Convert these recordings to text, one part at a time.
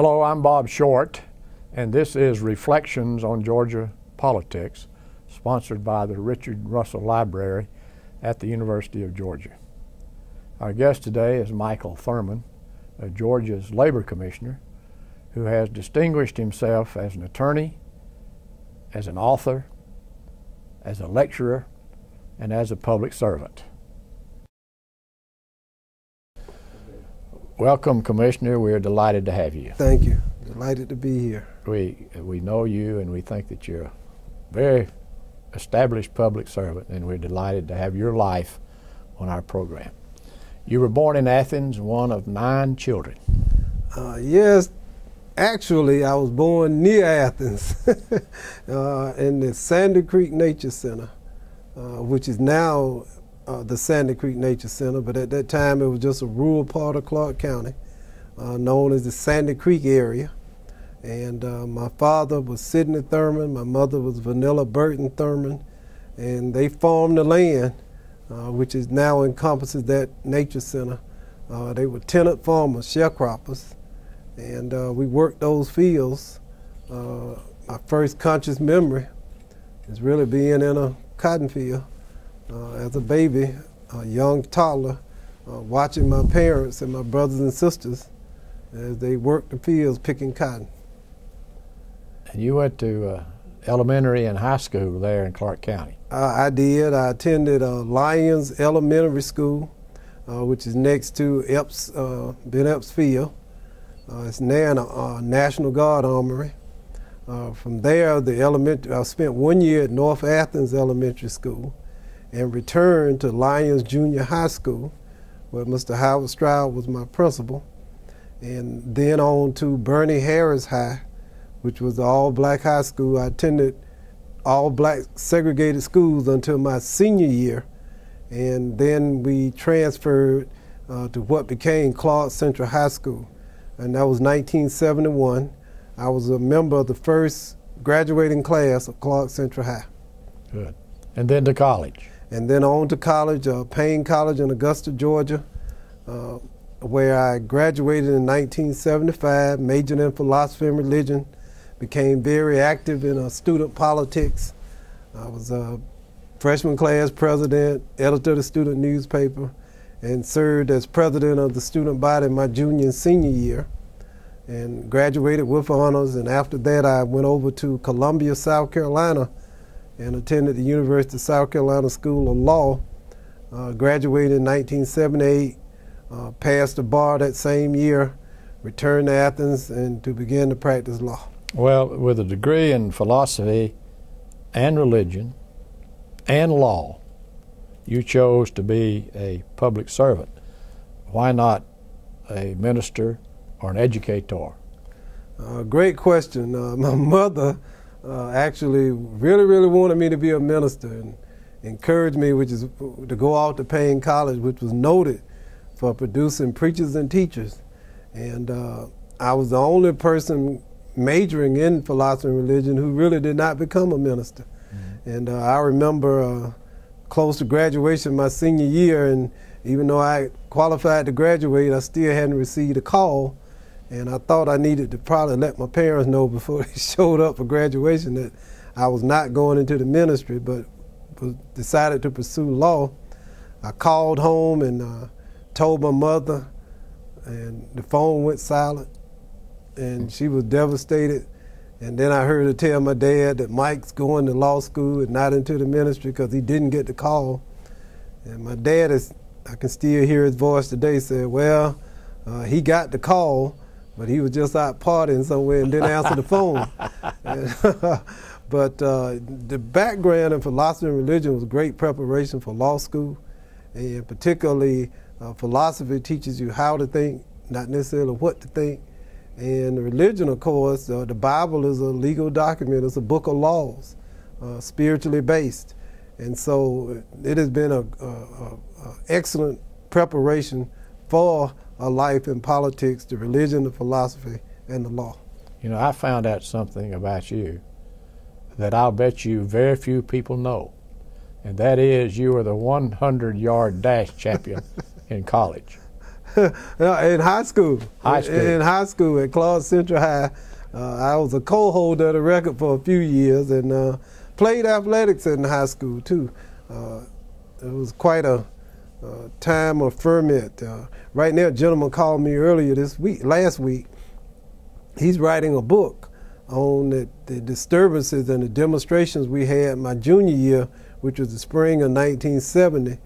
Hello, I'm Bob Short, and this is Reflections on Georgia Politics, sponsored by the Richard Russell Library at the University of Georgia. Our guest today is Michael Thurmond, Georgia's Labor Commissioner, who has distinguished himself as an attorney, as an author, as a lecturer, and as a public servant. Welcome, Commissioner. We are delighted to have you. Thank you. Delighted to be here. We know you, and we think that you're a very established public servant, and we're delighted to have your life on our program. You were born in Athens, one of 9 children. Yes, actually, I was born near Athens in the Sandy Creek Nature Center, which is now the Sandy Creek Nature Center, but at that time it was just a rural part of Clark County, known as the Sandy Creek area. And my father was Sidney Thurmond, my mother was Vanilla Burton Thurmond, and they farmed the land, which is now encompasses that nature center. They were tenant farmers, sharecroppers, and we worked those fields. My first conscious memory is really being in a cotton field. As a baby, a young toddler, watching my parents and my brothers and sisters as they worked the fields picking cotton. And you went to elementary and high school there in Clark County. I did. I attended Lyons Elementary School, which is next to Ben Epps Field. It's now in a National Guard Armory. From there, I spent 1 year at North Athens Elementary School and returned to Lyons Junior High School, where Mr. Howard Stroud was my principal, and then on to Bernie Harris High, which was the all-black high school. I attended all-black segregated schools until my senior year, and then we transferred to what became Clark Central High School, and that was 1971. I was a member of the first graduating class of Clark Central High. Good. And then to college. And then on to college, Payne College in Augusta, Georgia, where I graduated in 1975, majored in philosophy and religion, became very active in student politics. I was a freshman class president, editor of the student newspaper, and served as president of the student body my junior and senior year, and graduated with honors. And after that, I went over to Columbia, South Carolina, and attended the University of South Carolina School of Law. Graduated in 1978, passed the bar that same year, returned to Athens and to begin to practice law. Well, with a degree in philosophy and religion and law, you chose to be a public servant. Why not a minister or an educator? Great question. My mother actually really wanted me to be a minister and encouraged me, to go out to Payne College, which was noted for producing preachers and teachers. And I was the only person majoring in philosophy and religion who really did not become a minister. Mm-hmm. And I remember close to graduation my senior year, and even though I qualified to graduate, I still hadn't received a call. And I thought I needed to probably let my parents know before they showed up for graduation that I was not going into the ministry, but decided to pursue law. I called home and told my mother, and the phone went silent, and she was devastated. And then I heard her tell my dad that Mike's going to law school and not into the ministry because he didn't get the call. And my dad I can still hear his voice today, said, well, he got the call, but he was just out partying somewhere and didn't answer the phone. But the background in philosophy and religion was great preparation for law school, and particularly philosophy teaches you how to think, not necessarily what to think. And religion, of course, the Bible is a legal document. It's a book of laws, spiritually based. And so it has been an excellent preparation for a life in politics, the religion, the philosophy, and the law. You know, I found out something about you that I'll bet you very few people know, and that is you were the 100-yard dash champion in college. In high school. High school. In high school at Clark Central High. I was a co-holder of the record for a few years and played athletics in high school too. It was quite a time of ferment. Right now, a gentleman called me earlier last week. He's writing a book on the disturbances and the demonstrations we had my junior year, which was the spring of 1970,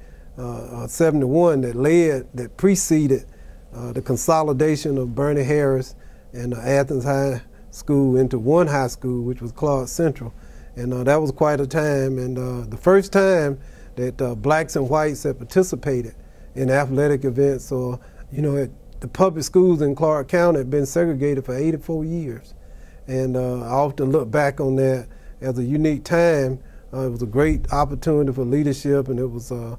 71, that preceded the consolidation of Bernie Harris and Athens High School into one high school, which was Clark Central. And that was quite a time. And the first time that blacks and whites had participated in athletic events, or, the public schools in Clark County had been segregated for 84 years. And I often look back on that as a unique time. It was a great opportunity for leadership, and it was a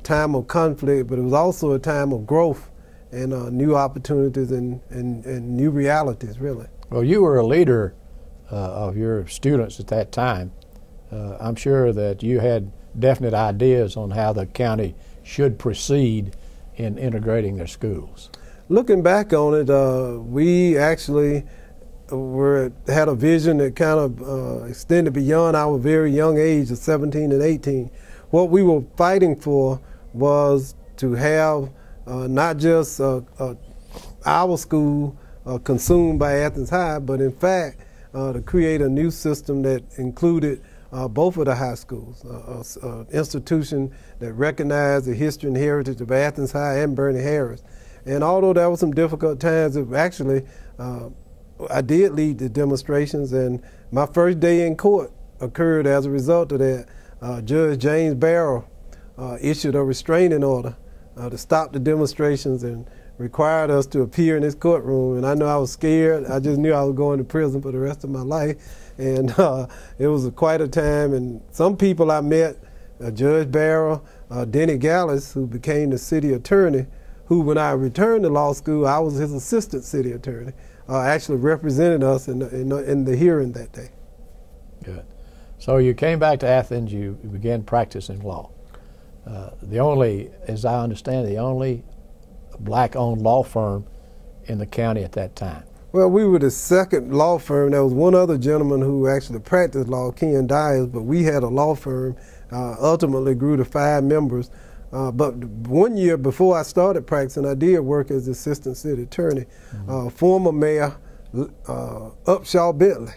time of conflict, but it was also a time of growth and new opportunities and new realities, really. Well, you were a leader of your students at that time. I'm sure that you had definite ideas on how the county should proceed in integrating their schools. Looking back on it, we actually had a vision that kind of extended beyond our very young age of 17 and 18. What we were fighting for was to have not just our school consumed by Athens High, but in fact to create a new system that included both of the high schools, an institution that recognized the history and heritage of Athens High and Bernie Harris. And although there were some difficult times, it actually I did lead the demonstrations, and my first day in court occurred as a result of that. Judge James Barrow issued a restraining order to stop the demonstrations and required us to appear in his courtroom. And I know I was scared. I just knew I was going to prison for the rest of my life. And it was quite a time. And some people I met, Judge Barrow, Denny Gallis, who became the city attorney, who when I returned to law school, I was his assistant city attorney, actually represented us in the hearing that day. Good. So you came back to Athens, you began practicing law. As I understand, the only black-owned law firm in the county at that time. Well, we were the second law firm. There was one other gentleman who actually practiced law, Ken Dyers, but we had a law firm, ultimately grew to 5 members. But 1 year before I started practicing, I did work as assistant city attorney. Former mayor Upshaw Bentley,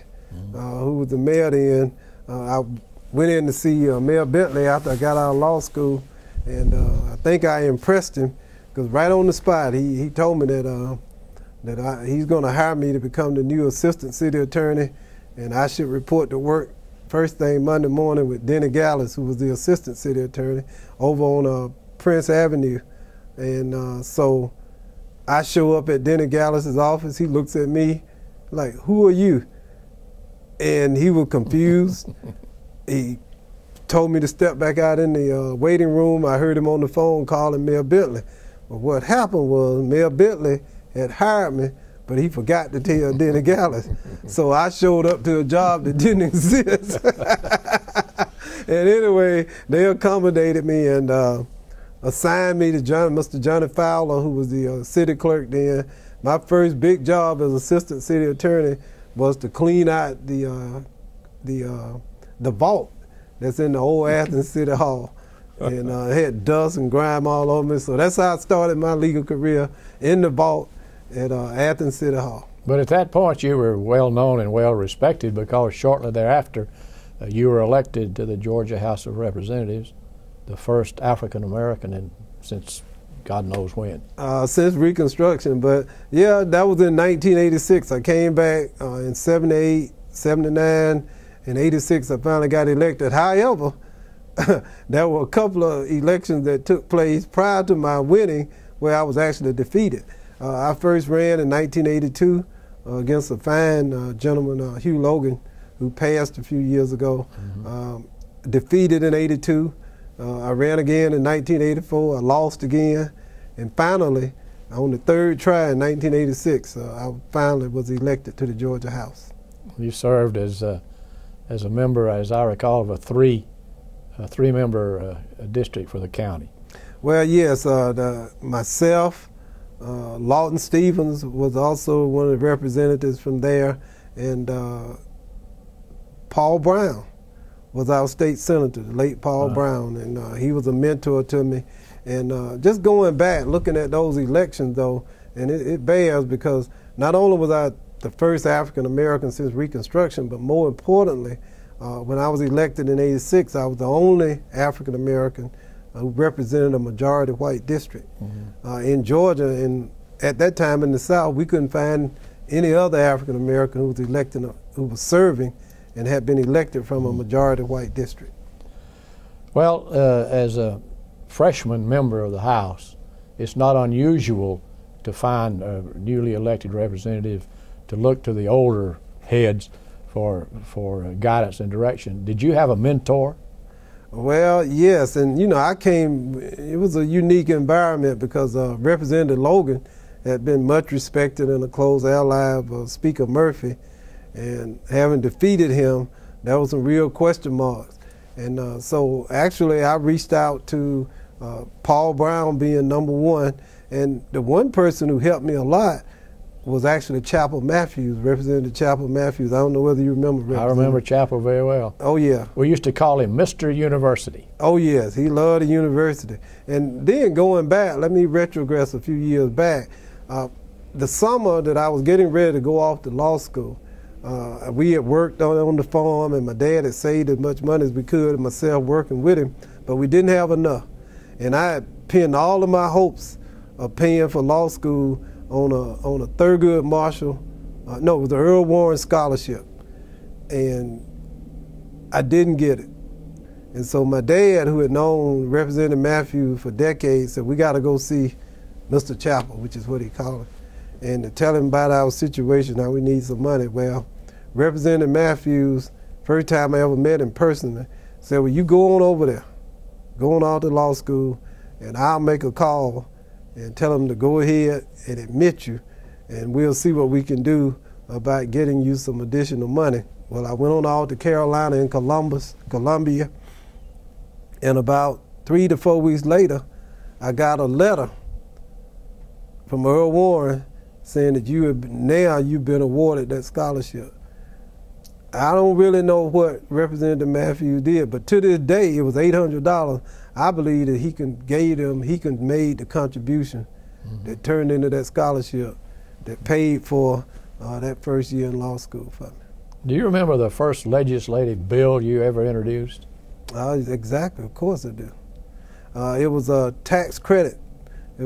who was the mayor then, I went in to see Mayor Bentley after I got out of law school, and I think I impressed him, because right on the spot he told me that he's going to hire me to become the new assistant city attorney, and I should report to work first thing Monday morning with Denny Gallis, who was the assistant city attorney, over on Prince Avenue. And so I show up at Denny Gallis's office. He looks at me like, "Who are you?" And he was confused. He told me to step back out in the waiting room. I heard him on the phone calling Mayor Bentley. But what happened was Mayor Bentley had hired me, but he forgot to tell Denny Gallis. So I showed up to a job that didn't exist. And anyway, they accommodated me and assigned me to Mr. Johnny Fowler, who was the city clerk then. My first big job as assistant city attorney was to clean out the vault that's in the old Athens City Hall. And it had dust and grime all over me. So that's how I started my legal career, in the vault at Athens City Hall. But at that point, you were well known and well respected, because shortly thereafter, you were elected to the Georgia House of Representatives, the first African American since God knows when. Since Reconstruction, but yeah, that was in 1986. I came back in 78, 79, and 86 I finally got elected. However, there were a couple of elections that took place prior to my winning where I was actually defeated. I first ran in 1982 against a fine gentleman, Hugh Logan, who passed a few years ago. Defeated in 82. I ran again in 1984. I lost again. And finally, on the third try in 1986, I finally was elected to the Georgia House. You served as a member, as I recall, of a three-member district for the county. Well, yes, myself, Lawton Stevens was also one of the representatives from there, and Paul Brown was our state senator, the late Paul Brown, and he was a mentor to me. And just going back, looking at those elections though, and it bears, because not only was I the first African American since Reconstruction, but more importantly, when I was elected in '86, I was the only African American who represented a majority white district in Georgia. And at that time in the South, we couldn't find any other African American who was elected, who was serving and had been elected from a majority white district. Well, as a freshman member of the House, it's not unusual to find a newly elected representative to look to the older heads for guidance and direction. Did you have a mentor? Well, yes, and you know, it was a unique environment because Representative Logan had been much respected and a close ally of Speaker Murphy, and having defeated him, there was some real question marks. And so actually I reached out to Paul Brown being number one, and the one person who helped me a lot was actually Chapel Matthews, Representative Chapel Matthews. I don't know whether you remember. I remember Chapel very well. Oh yeah. We used to call him Mr. University. Oh yes, he loved the university. And then going back, let me retrogress a few years back. The summer that I was getting ready to go off to law school, we had worked on the farm, and my dad had saved as much money as we could, and myself working with him, but we didn't have enough. And I had pinned all of my hopes of paying for law school on a Thurgood Marshall, no, it was the Earl Warren Scholarship, and I didn't get it. And so my dad, who had known Representative Matthews for decades, said, we got to go see Mr. Chapel, which is what he called it, and to tell him about our situation, how we need some money. Well, Representative Matthews, first time I ever met him personally, said, well, you go on over there, go on out to law school, and I'll make a call and tell them to go ahead and admit you, and we'll see what we can do about getting you some additional money. Well, I went on out to Carolina and Columbia, and about 3 to 4 weeks later, I got a letter from Earl Warren saying that you've been awarded that scholarship. I don't really know what Representative Matthews did, but to this day, it was $800. I believe that he made the contribution that turned into that scholarship that paid for that first year in law school for me. Do you remember the first legislative bill you ever introduced? Exactly, of course I do. It was a tax credit. It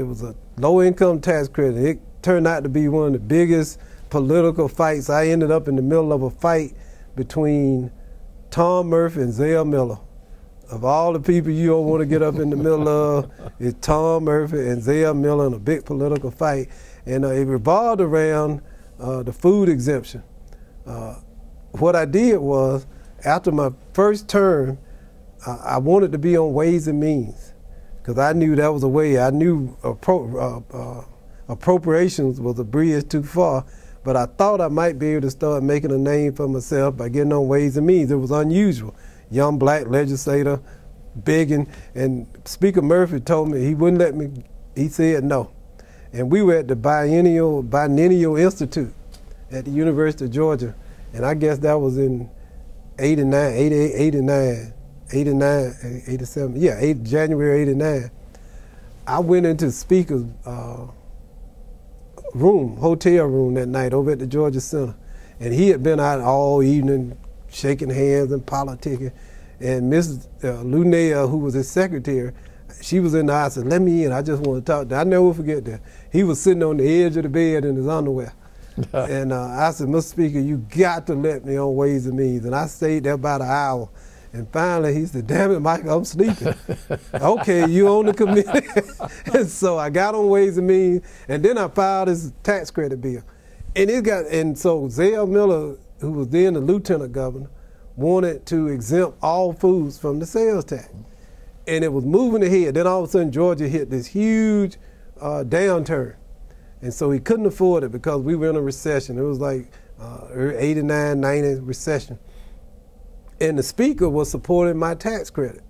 was a low-income tax credit. It turned out to be one of the biggest political fights. I ended up in the middle of a fight between Tom Murphy and Zell Miller. Of all the people you don't want to get up in the middle of, it's Tom Murphy and Zell Miller in a big political fight. And it revolved around the food exemption. What I did was, after my first term, I wanted to be on Ways and Means, because I knew that was a way. I knew appropriations was a bridge too far, but I thought I might be able to start making a name for myself by getting on Ways and Means. It was unusual. Young black legislator begging, and Speaker Murphy told me he wouldn't let me. He said no. And we were at the Biennial Institute at the University of Georgia, and I guess that was in 89, 88, 89, 87, yeah, January 89. I went into the Speaker's hotel room that night over at the Georgia Center, and he had been out all evening shaking hands and politicking, and Mrs. Lunea, who was his secretary, she was in the house and said, let me in, I just want to talk to you. I never will forget that. He was sitting on the edge of the bed in his underwear. And I said, Mr. Speaker, you got to let me on Ways and Means. And I stayed there about an hour. And finally he said, damn it, Mike, I'm sleeping. Okay, you on the committee. And so I got on Ways and Means, and then I filed this tax credit bill. And so Zell Miller, who was then the lieutenant governor, wanted to exempt all foods from the sales tax. And it was moving ahead. Then all of a sudden Georgia hit this huge downturn. And so he couldn't afford it because we were in a recession. It was like 89, 90 recession. And the Speaker was supporting my tax credit.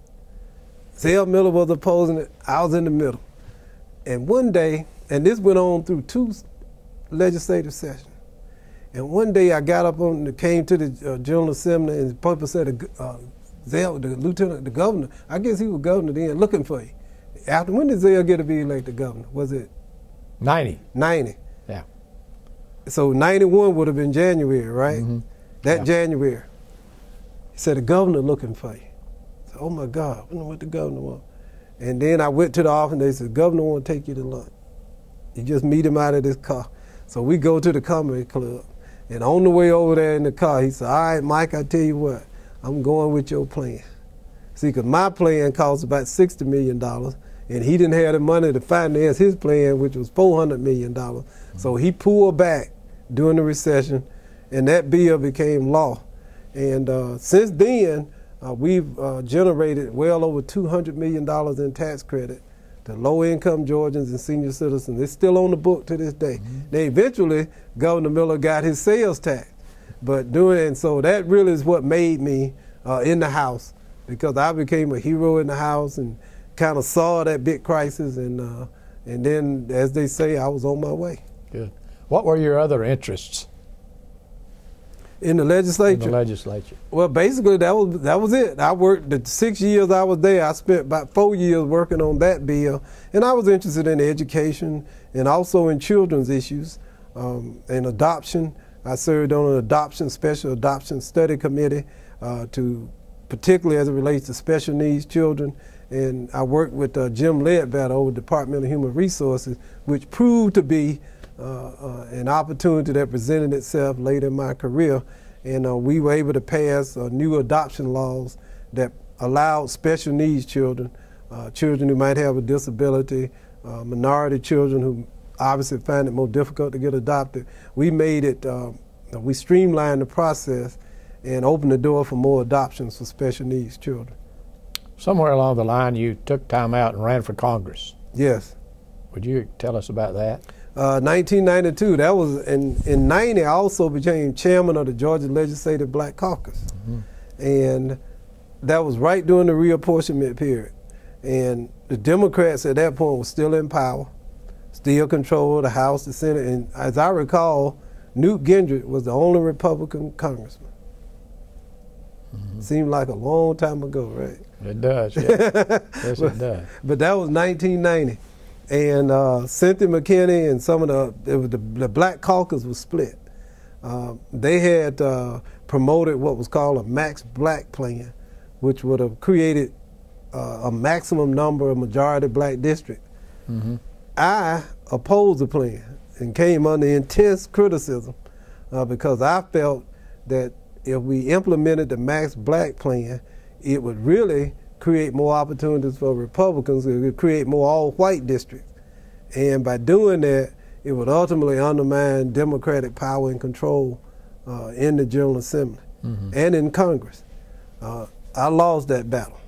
Zell Miller was opposing it. I was in the middle. And one day, And this went on through 2 legislative sessions. And one day I got up came to the General Assembly, and the purpose said, Zell, the lieutenant, the governor, I guess he was governor then, looking for you. When did Zell get to be elected governor? Was it? 90. 90. Yeah. So 91 would have been January, right? Mm-hmm. That January. He said, the governor looking for you. I said, oh my God, I wonder what the governor wants. And then I went to the office and they said, governor want to take you to lunch. You just meet him out of this car. So we go to the comedy club. And on the way over there in the car, he said, all right, Mike, I tell you what, I'm going with your plan. See, because my plan cost about $60 million, and he didn't have the money to finance his plan, which was $400 million. Mm-hmm. So he pulled back during the recession, and that bill became law. And since then, we've generated well over $200 million in tax credit to low-income Georgians and senior citizens. It's still on the book to this day. Mm-hmm. Then eventually, Governor Miller got his sales tax. And so that really is what made me in the House, because I became a hero in the House and kind of saw that big crisis, and then, as they say, I was on my way. Good. What were your other interests? In the legislature? In the legislature. Well, basically, that was it. I worked the 6 years I was there. I spent about 4 years working on that bill, and I was interested in education and also in children's issues and adoption. I served on an special adoption study committee particularly as it relates to special needs children. And I worked with Jim Ledbetter over the Department of Human Resources, which proved to be an opportunity that presented itself later in my career. And we were able to pass new adoption laws that allowed special needs children, children who might have a disability, minority children who obviously find it more difficult to get adopted. We made it, we streamlined the process and opened the door for more adoptions for special needs children. Somewhere along the line, you took time out and ran for Congress. Yes. Would you tell us about that? 1992. That was in 90. I also became chairman of the Georgia Legislative Black Caucus, and that was right during the reapportionment period. And the Democrats at that point were still in power, still controlled the House, the Senate, and as I recall, Newt Gingrich was the only Republican congressman. Seemed like a long time ago, right? It does, yeah. Yes, it does. But that was 1990. And Cynthia McKinney and some of the Black Caucus was split. They had promoted what was called a Max Black plan, which would have created a maximum number of majority black districts. I opposed the plan and came under intense criticism because I felt that if we implemented the Max Black plan, it would really create more opportunities for Republicans. It would create more all-white districts. And by doing that, it would ultimately undermine Democratic power and control in the General Assembly and in Congress. I lost that battle.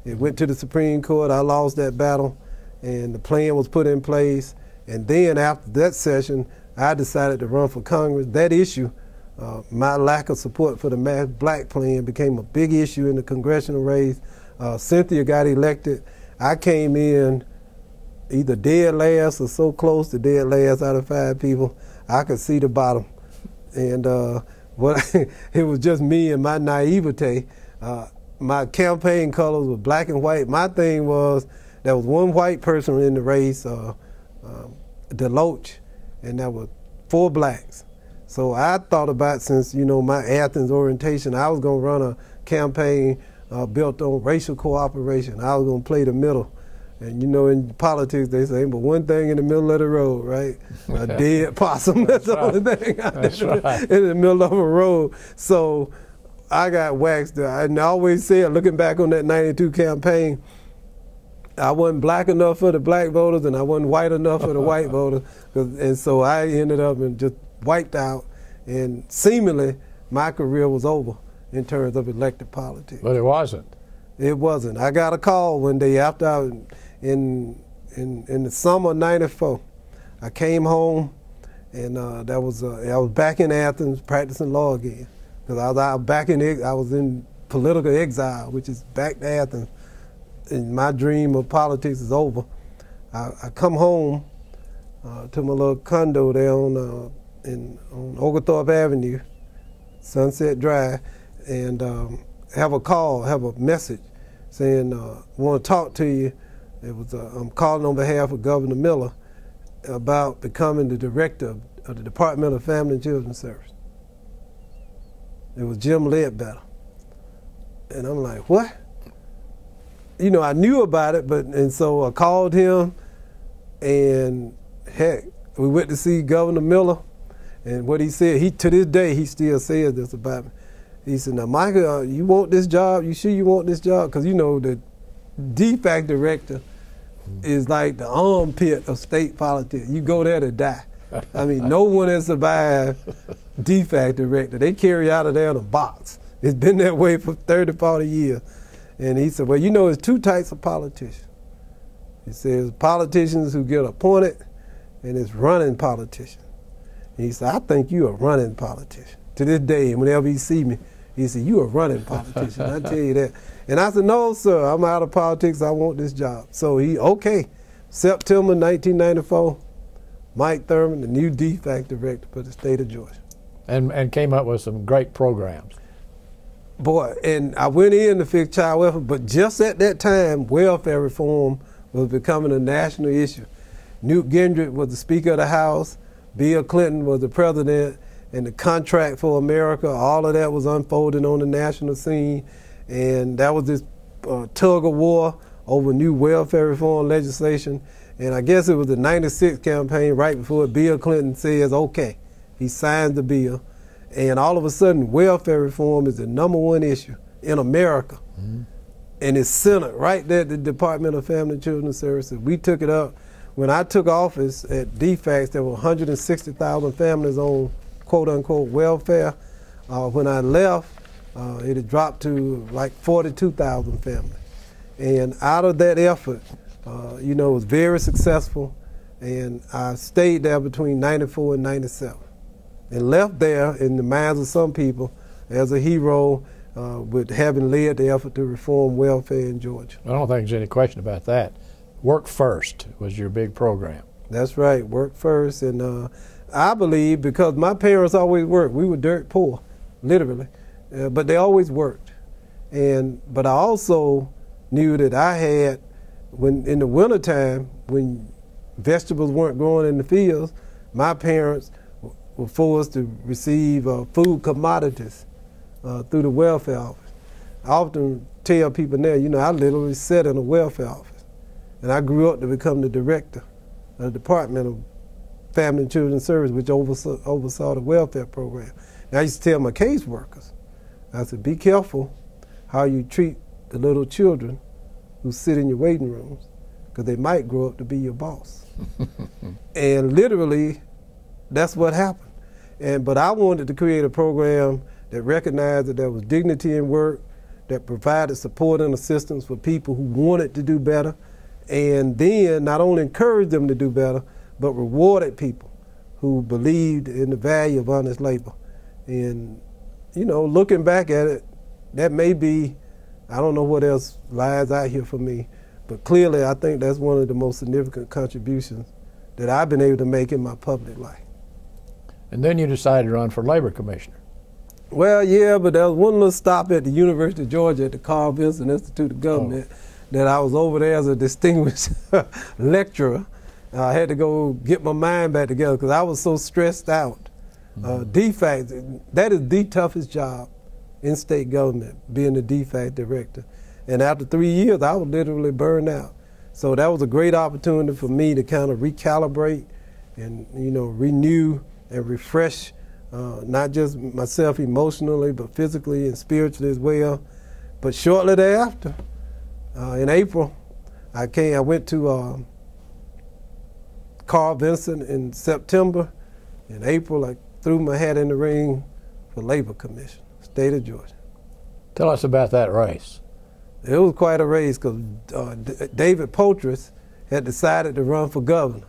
It went to the Supreme Court. I lost that battle, and the plan was put in place. And then after that session, I decided to run for Congress. That issue, my lack of support for the Max Black plan, became a big issue in the congressional race. Cynthia got elected. I came in either dead last or so close to dead last out of 5 people, I could see the bottom. And it was just me and my naivete. My campaign colors were black and white. My thing was there was one white person in the race, Deloach, and there were 4 blacks. So I thought about, since, you know, my Athens orientation, I was going to run a campaign built on racial cooperation. I was going to play the middle. And, you know, in politics, they say, but one thing in the middle of the road, right? A dead possum. That's the only thing in the middle of a road. So I got waxed. And I always said, looking back on that 92 campaign, I wasn't black enough for the black voters and I wasn't white enough for the white voters. And so I ended up and just wiped out. And seemingly, my career was over in terms of elected politics. But it wasn't. It wasn't. I got a call one day after I was in the summer of '94. I came home, and I was back in Athens practicing law again, because I was in political exile, which is back to Athens, and my dream of politics is over. I come home to my little condo there on Oglethorpe Avenue, Sunset Drive, and have a message saying, want to talk to you. It was I'm calling on behalf of Governor Miller about becoming the director of the Department of Family and Children's Service. It was Jim Ledbetter. And I'm like, what? You know, I knew about it, and so I called him, and heck, we went to see Governor Miller, and what he said, to this day, he still says this about me. He said, now, Michael, you want this job? You sure you want this job? Because, you know, the DFACS director is like the armpit of state politics. You go there to die. I mean, no one has survived DFACS director. They carry out of there in a box. It's been that way for 30, 40 years. And he said, well, you know, there's two types of politicians. He says politicians who get appointed, and it's running politicians. And he said, I think you're a running politician. To this day, whenever he see me, he said, you a running politician. I tell you that. And I said, no, sir, I'm out of politics. I want this job. So okay, September 1994, Mike Thurmond, the new DFACS director for the state of Georgia. And came up with some great programs. Boy, and I went in to fix child welfare, but just at that time, welfare reform was becoming a national issue. Newt Gingrich was the Speaker of the House, Bill Clinton was the president, and the Contract for America, all of that was unfolding on the national scene. And that was this tug of war over new welfare reform legislation. And I guess it was the 96 campaign right before Bill Clinton says, okay, he signs the bill. And all of a sudden, welfare reform is the #1 issue in America. Mm-hmm. And it's centered right there at the Department of Family and Children's Services. We took it up. When I took office at DFACS, there were 160,000 families on quote-unquote welfare. When I left, it had dropped to like 42,000 families. And out of that effort, you know, it was very successful. And I stayed there between 94 and 97. And left there in the minds of some people as a hero with having led the effort to reform welfare in Georgia. I don't think there's any question about that. Work First was your big program. That's right, Work First. And I believe because my parents always worked, we were dirt poor, literally, but they always worked. But I also knew that I had, when in the wintertime, when vegetables weren't growing in the fields, my parents were forced to receive food commodities through the welfare office. I often tell people now, you know, I literally sat in a welfare office. And I grew up to become the director of the Department of Family and Children's Services, which oversaw the welfare program. And I used to tell my caseworkers, I said, be careful how you treat the little children who sit in your waiting rooms, because they might grow up to be your boss. And literally, that's what happened. But I wanted to create a program that recognized that there was dignity in work, that provided support and assistance for people who wanted to do better, and then not only encouraged them to do better, but rewarded people who believed in the value of honest labor. And, you know, looking back at it, that may be, I don't know what else lies out here for me, but clearly I think that's one of the most significant contributions that I've been able to make in my public life. And then you decided to run for labor commissioner. Well, yeah, but there was one little stop at the University of Georgia at the Carl Vinson Institute of Government that I was over there as a distinguished lecturer. I had to go get my mind back together because I was so stressed out. DFACS, that is the toughest job in state government, being the DFACS director. And after 3 years, I was literally burned out. So that was a great opportunity for me to kind of recalibrate and, you know, renew and refresh not just myself emotionally, but physically and spiritually as well. But shortly thereafter, in April, I went to Carl Vinson in September. In April, I threw my hat in the ring for Labor Commission, state of Georgia. Tell us about that race. It was quite a race because David Poitras had decided to run for governor.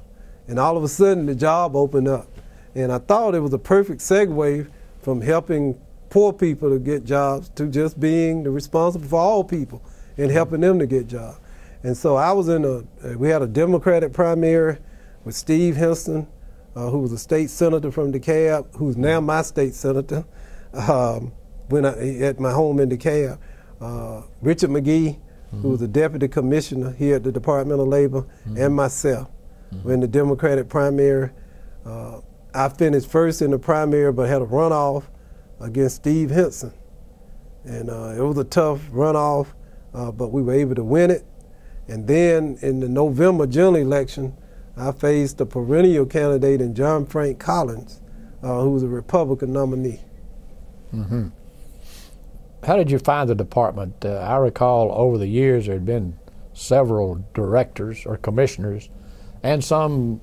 And all of a sudden, the job opened up. And I thought it was a perfect segue from helping poor people to get jobs to just being the responsible for all people and helping them to get jobs. And so I was we had a Democratic primary with Steve Hinson, who was a state senator from DeKalb, who's now my state senator, at my home in DeKalb. Richard McGee, who was a deputy commissioner here at the Department of Labor, and myself. We're in the Democratic primary. I finished first in the primary, but had a runoff against Steve Hinson. And it was a tough runoff, but we were able to win it. And then in the November general election, I faced a perennial candidate in John Frank Collins, who was a Republican nominee. Mm-hmm. How did you find the department? I recall over the years there had been several directors or commissioners, and some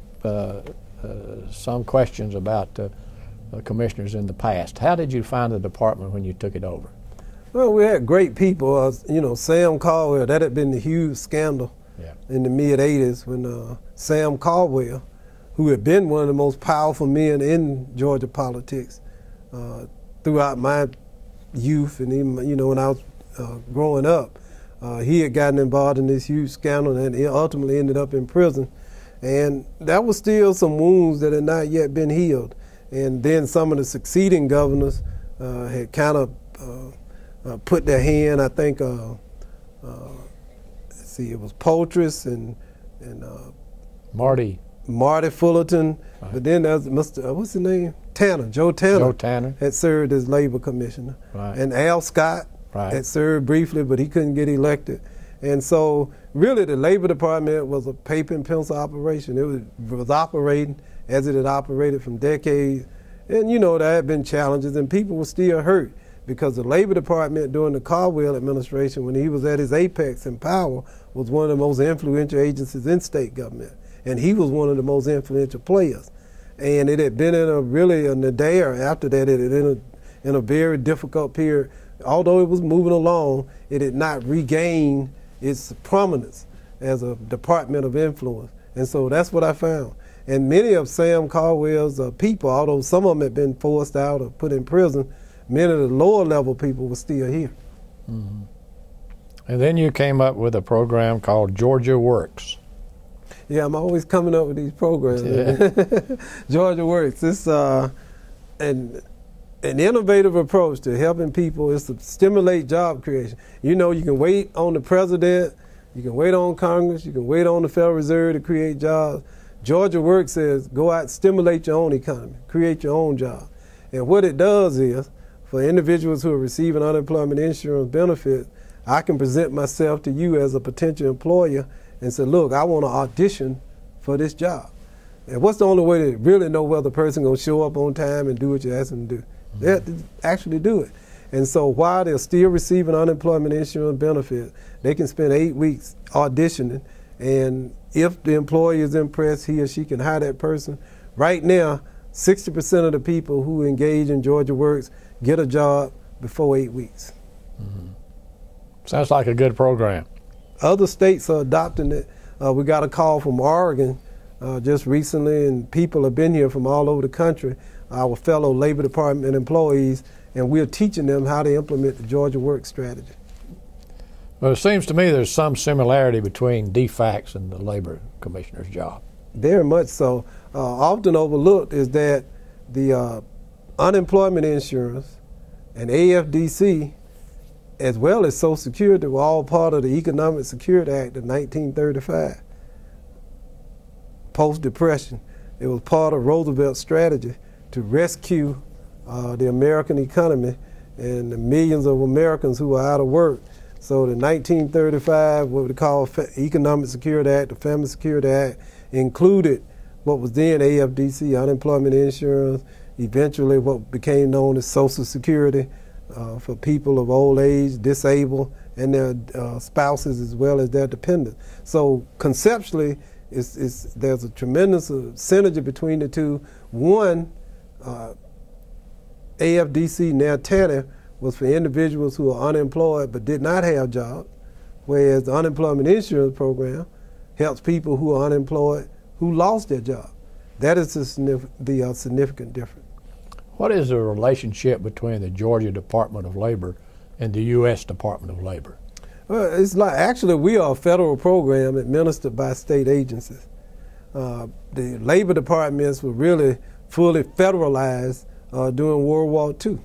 questions about commissioners in the past. How did you find the department when you took it over? Well, we had great people. You know, Sam Caldwell, that had been the huge scandal in the mid-'80s when Sam Caldwell, who had been one of the most powerful men in Georgia politics throughout my youth and even, you know, when I was growing up, he had gotten involved in this huge scandal and he ultimately ended up in prison. And that was still some wounds that had not yet been healed. And then some of the succeeding governors had kind of put their hand, I think, let's see, it was Poultris and Marty Fullerton, right. But then there's Mr. What's his name? Joe Tanner had served as labor commissioner. Right. And Al Scott right. had served briefly, but he couldn't get elected. And so really the Labor Department was a paper and pencil operation. It was operating as it had operated from decades. And you know, there had been challenges and people were still hurt because the Labor Department during the Caldwell administration, when he was at his apex in power, was one of the most influential agencies in state government. And he was one of the most influential players. And it had been in a really a nadir after that. It had in a very difficult period. Although it was moving along, it had not regained its prominence as a department of influence. And so that's what I found. And many of Sam Caldwell's people, although some of them had been forced out or put in prison, many of the lower level people were still here. Mm-hmm. And then you came up with a program called Georgia Works. Yeah, I'm always coming up with these programs. Yeah. Georgia Works. It's an innovative approach to helping people is to stimulate job creation. You know, you can wait on the president, you can wait on Congress, you can wait on the Federal Reserve to create jobs. Georgia Works says go out and stimulate your own economy, create your own job. And what it does is, for individuals who are receiving unemployment insurance benefits, I can present myself to you as a potential employer and say, look, I want to audition for this job. And what's the only way to really know whether the person going to show up on time and do what you ask them to do? They have to actually do it. And so while they're still receiving unemployment insurance benefits, they can spend 8 weeks auditioning. And if the employer is impressed, he or she can hire that person. Right now, 60% of the people who engage in Georgia Works get a job before 8 weeks. Mm-hmm. Sounds like a good program. Other states are adopting it. We got a call from Oregon just recently, and people have been here from all over the country, our fellow Labor Department employees, and we're teaching them how to implement the Georgia Work strategy. Well, it seems to me there's some similarity between DFACS and the Labor Commissioner's job. Very much so. Often overlooked is that the unemployment insurance and AFDC, as well as Social Security, were all part of the Economic Security Act of 1935. Post-Depression, it was part of Roosevelt's strategy to rescue the American economy and the millions of Americans who were out of work. So the 1935, what we call Economic Security Act, the Family Security Act, included what was then AFDC, unemployment insurance, eventually what became known as Social Security for people of old age, disabled, and their spouses as well as their dependents. So conceptually, there's a tremendous synergy between the two. One, AFDC, now TANF, was for individuals who are unemployed but did not have jobs, whereas the unemployment insurance program helps people who are unemployed who lost their job. That is the significant difference. What is the relationship between the Georgia Department of Labor and the U.S. Department of Labor? Well, it's like, actually, we are a federal program administered by state agencies. the labor departments were really fully federalized during World War II,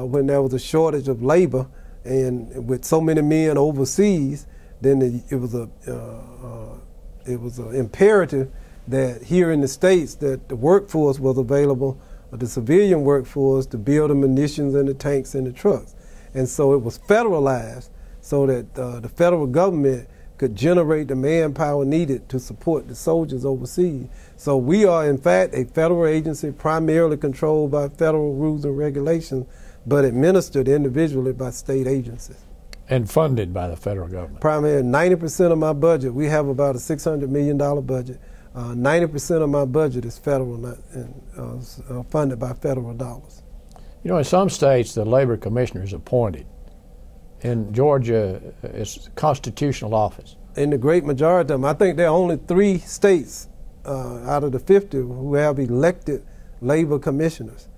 when there was a shortage of labor, and with so many men overseas, then it was an imperative that here in the States that the workforce was available, the civilian workforce, to build the munitions and the tanks and the trucks. And so it was federalized so that the federal government could generate the manpower needed to support the soldiers overseas. So we are, in fact, a federal agency primarily controlled by federal rules and regulations, but administered individually by state agencies. And funded by the federal government. Primarily 90% of my budget, we have about a $600 million budget. 90% of my budget is federal and funded by federal dollars. You know, in some states, the labor commissioner is appointed. In Georgia, it's constitutional office. In the great majority of them, I think there are only 3 states out of the 50 who have elected labor commissioners.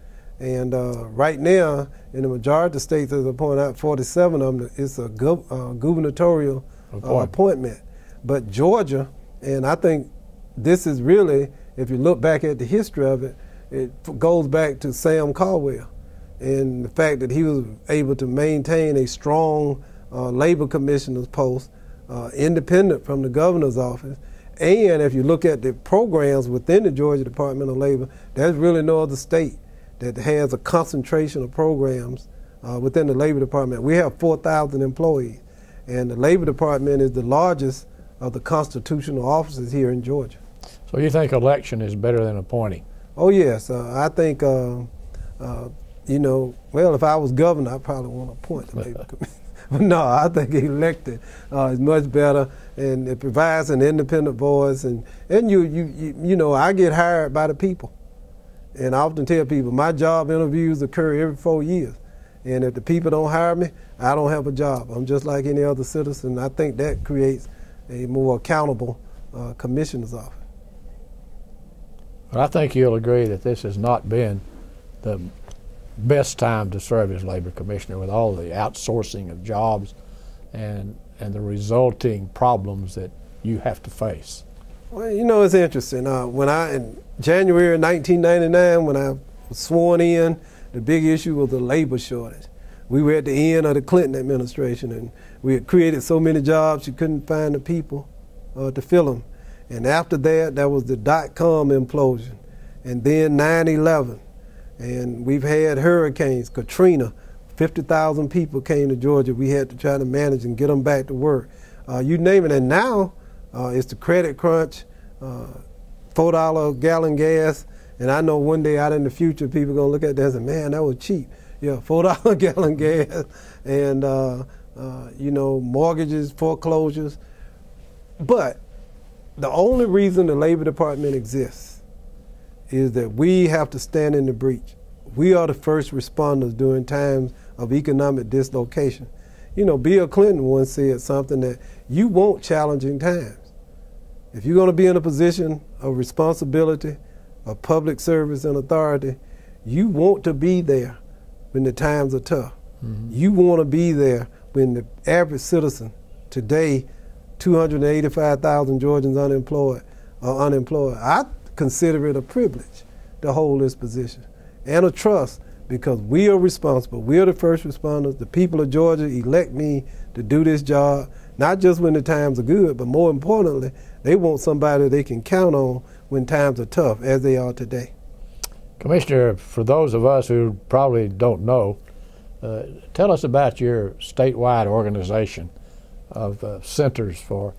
And right now, in the majority of states, as I pointed out, 47 of them, it's a gubernatorial appointment. But Georgia, and I think this is really, if you look back at the history of it, it goes back to Sam Caldwell and the fact that he was able to maintain a strong labor commissioner's post, independent from the governor's office. And if you look at the programs within the Georgia Department of Labor, there's really no other state that has a concentration of programs within the Labor Department. We have 4,000 employees, and the Labor Department is the largest of the constitutional offices here in Georgia. So you think election is better than appointing? Oh yes, I think, you know, well, if I was governor, I'd probably want to appoint the Labor Commission. But no, I think elected is much better, and it provides an independent voice. And you know, I get hired by the people. And I often tell people my job interviews occur every 4 years. And if the people don't hire me, I don't have a job. I'm just like any other citizen. I think that creates a more accountable commissioner's office. But I think you'll agree that this has not been the best time to serve as labor commissioner, with all the outsourcing of jobs and the resulting problems that you have to face. Well, you know, it's interesting. In January 1999, when I was sworn in, the big issue was the labor shortage. We were at the end of the Clinton administration, and we had created so many jobs you couldn't find the people to fill them. And after that, there was the dot-com implosion, and then 9/11. And we've had hurricanes, Katrina, 50,000 people came to Georgia. We had to try to manage and get them back to work. You name it. And now it's the credit crunch, $4 a gallon gas. And I know one day out in the future, people are going to look at that and say, man, that was cheap. Yeah, $4 a gallon gas. And, you know, mortgages, foreclosures. But the only reason the Labor Department exists is that we have to stand in the breach. We are the first responders during times of economic dislocation. You know, Bill Clinton once said something that you want challenging times. If you're going to be in a position of responsibility, of public service and authority, you want to be there when the times are tough. Mm-hmm. You want to be there when the average citizen, today, 285,000 Georgians unemployed, are unemployed. I consider it a privilege to hold this position, and a trust, because we are responsible. We are the first responders. The people of Georgia elect me to do this job, not just when the times are good, but more importantly, they want somebody they can count on when times are tough, as they are today. Commissioner, for those of us who probably don't know, tell us about your statewide organization of centers for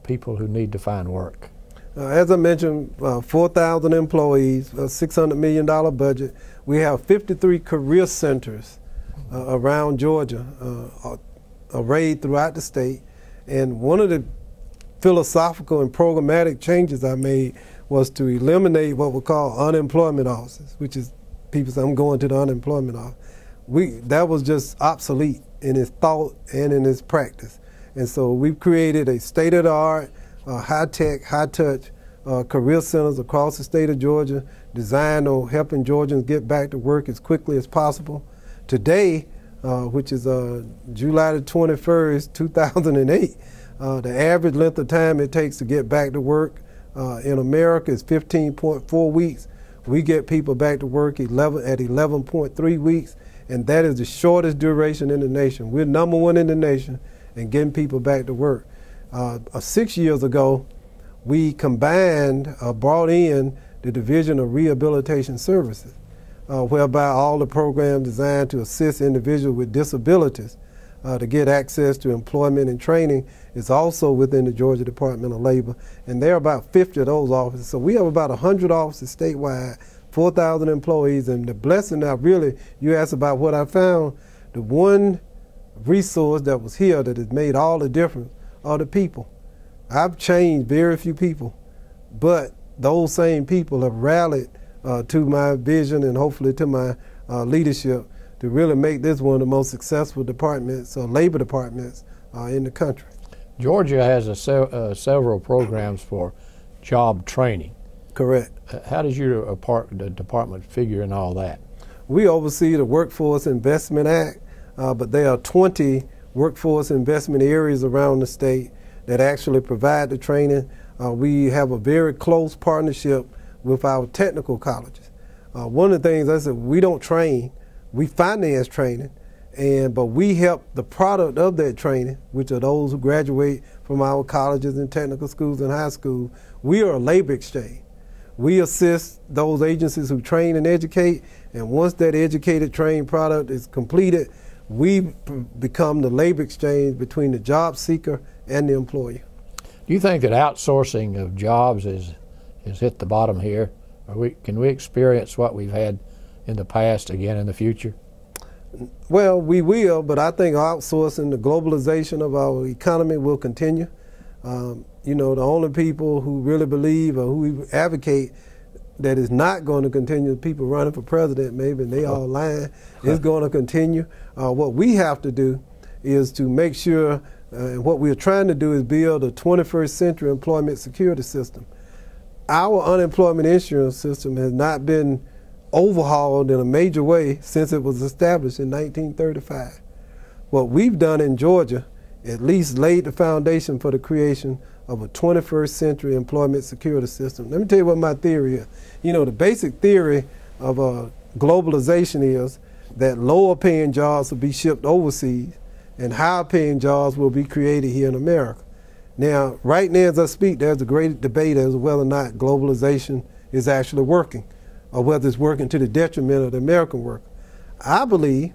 people who need to find work. As I mentioned, 4,000 employees, a $600 million budget. We have 53 career centers around Georgia, arrayed throughout the state. And one of the philosophical and programmatic changes I made was to eliminate what we call unemployment offices, which is people say, I'm going to the unemployment office. That was just obsolete in its thought and in its practice. And so we've created a state-of-the-art, high-tech, high-touch career centers across the state of Georgia, designed on helping Georgians get back to work as quickly as possible. Today, which is July the 21st, 2008, the average length of time it takes to get back to work in America is 15.4 weeks. We get people back to work at 11.3 weeks, and that is the shortest duration in the nation. We're #1 in the nation in getting people back to work. 6 years ago, we brought in the Division of Rehabilitation Services, whereby all the programs designed to assist individuals with disabilities to get access to employment and training is also within the Georgia Department of Labor, and there are about 50 of those offices. So we have about 100 offices statewide, 4,000 employees, and the blessing now really, you asked about what I found, the one resource that was here that has made all the difference are the people. I've changed very few people, but those same people have rallied to my vision and hopefully to my leadership to really make this one of the most successful departments, labor departments in the country. Georgia has several programs for job training. Correct. How does your the department figure in all that? We oversee the Workforce Investment Act, but there are 20 workforce investment areas around the state that actually provide the training. We have a very close partnership with our technical colleges. One of the things I said, we don't train, we finance training, but we help the product of that training, which are those who graduate from our colleges and technical schools and high school. We are a labor exchange. We assist those agencies who train and educate, and once that educated, trained product is completed, we become the labor exchange between the job seeker and the employer. Do you think that outsourcing of jobs has hit the bottom here? Or can we experience what we've had in the past again in the future? Well, we will, but I think outsourcing, the globalization of our economy will continue. You know, the only people who really believe or who advocate that is not going to continue, people running for president maybe, and they all lying, it's going to continue. What we have to do is to make sure, and what we're trying to do is build a 21st century employment security system. Our unemployment insurance system has not been overhauled in a major way since it was established in 1935. What we've done in Georgia at least laid the foundation for the creation of a 21st century employment security system. Let me tell you what my theory is. You know, the basic theory of globalization is that lower paying jobs will be shipped overseas and higher paying jobs will be created here in America. Now, right now as I speak, there's a great debate as to whether or not globalization is actually working, or whether it's working to the detriment of the American worker. I believe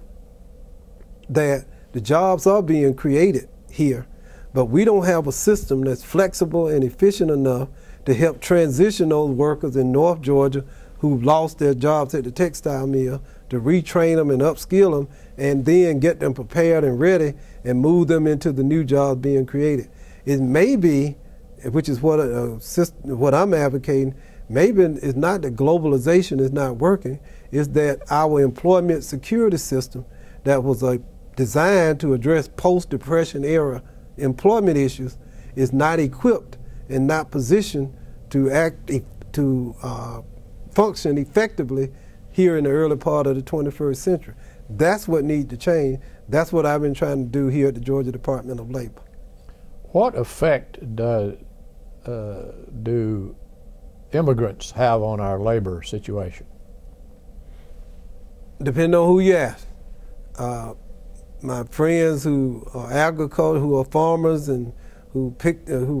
that the jobs are being created here, but we don't have a system that's flexible and efficient enough to help transition those workers in North Georgia who've lost their jobs at the textile mill, to retrain them and upskill them, and then get them prepared and ready and move them into the new jobs being created. It may be, which is what I'm advocating, maybe it's not that globalization is not working, it's that our employment security system that was designed to address post-Depression era employment issues is not equipped and not positioned to function effectively here in the early part of the 21st century. That's what needs to change. That's what I've been trying to do here at the Georgia Department of Labor. What effect do immigrants have on our labor situation? Depending on who you ask. My friends who are agriculture, who are farmers and who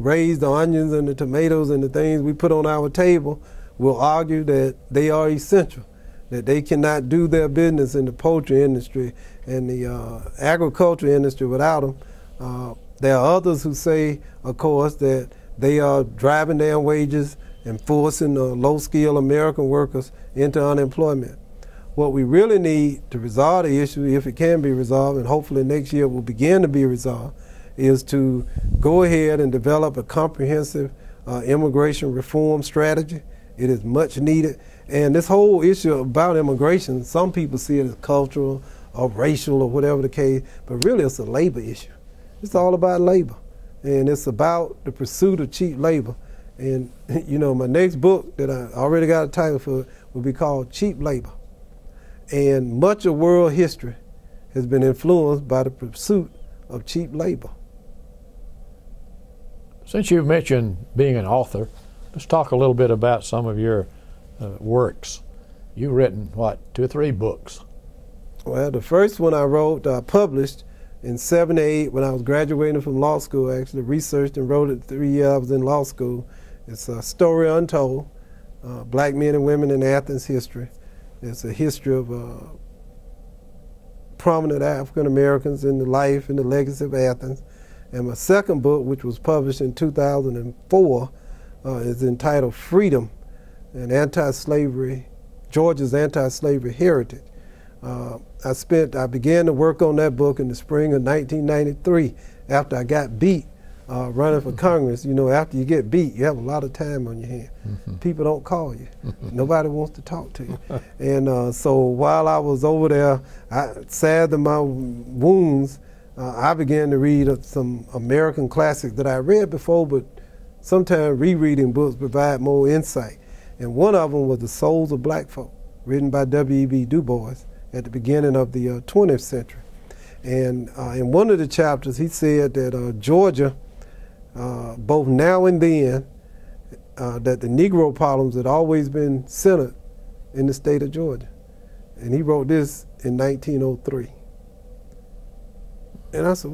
raise the onions and the tomatoes and the things we put on our table will argue that they are essential, that they cannot do their business in the poultry industry and the agriculture industry without them. There are others who say, of course, that they are driving down wages and forcing low-skilled American workers into unemployment. What we really need to resolve the issue, if it can be resolved, and hopefully next year will begin to be resolved, is to go ahead and develop a comprehensive immigration reform strategy. It is much needed. And this whole issue about immigration, some people see it as cultural or racial or whatever the case, but really it's a labor issue. It's all about labor, and it's about the pursuit of cheap labor. And you know, my next book that I already got a title for will be called Cheap Labor. And much of world history has been influenced by the pursuit of cheap labor. Since you've mentioned being an author, Let's talk a little bit about some of your works. You've written, what, 2 or 3 books? Well, the first one I wrote, published in '78 when I was graduating from law school. I actually researched and wrote it 3 years I was in law school. It's a story untold, black men and women in Athens history. It's a history of prominent African Americans in the life and the legacy of Athens. And my second book, which was published in 2004, is entitled Freedom and Anti-Slavery, Georgia's Anti-Slavery Heritage. I began to work on that book in the spring of 1993 after I got beat running for Congress. You know, after you get beat, you have a lot of time on your hands. People don't call you. Nobody wants to talk to you. And so while I was over there, sad to my wounds, I began to read some American classics that I read before, but sometimes rereading books provide more insight. And one of them was The Souls of Black Folk, written by W.E.B. Du Bois at the beginning of the 20th century. And in one of the chapters, he said that Georgia, both now and then, that the Negro problems had always been centered in the state of Georgia. And he wrote this in 1903. And I said,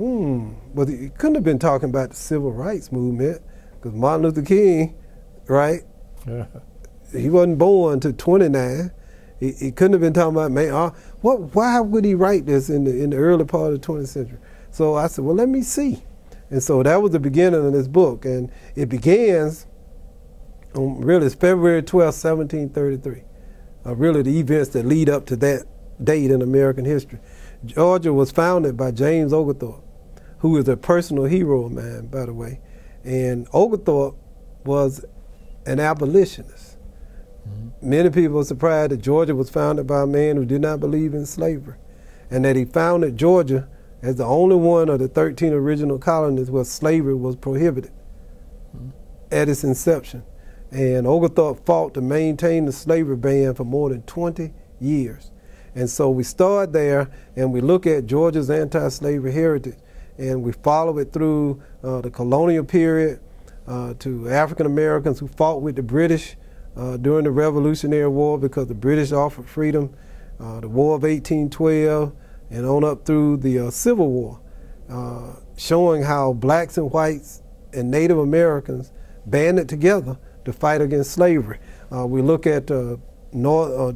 but he couldn't have been talking about the civil rights movement, because Martin Luther King, right? Yeah. He wasn't born until 29. He couldn't have been talking about, man, why would he write this in the early part of the 20th century? So I said, well, let me see. And so that was the beginning of this book. And it begins on, really, it's February 12, 1733. Really the events that lead up to that date in American history. Georgia was founded by James Oglethorpe, who is a personal hero of mine, by the way. And Oglethorpe was an abolitionist. Many people are surprised that Georgia was founded by a man who did not believe in slavery, and that he founded Georgia as the only one of the 13 original colonies where slavery was prohibited at its inception. And Oglethorpe fought to maintain the slavery ban for more than 20 years. And so we start there, and we look at Georgia's anti-slavery heritage, and we follow it through the colonial period to African Americans who fought with the British during the Revolutionary War because the British offered freedom, the War of 1812, and on up through the Civil War, showing how blacks and whites and Native Americans banded together to fight against slavery. We look at the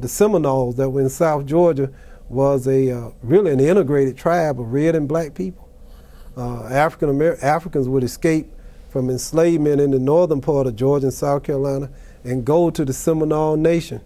Seminoles that were in South Georgia was really an integrated tribe of red and black people. Africans would escape from enslavement in the northern part of Georgia and South Carolina and go to the Seminole Nation,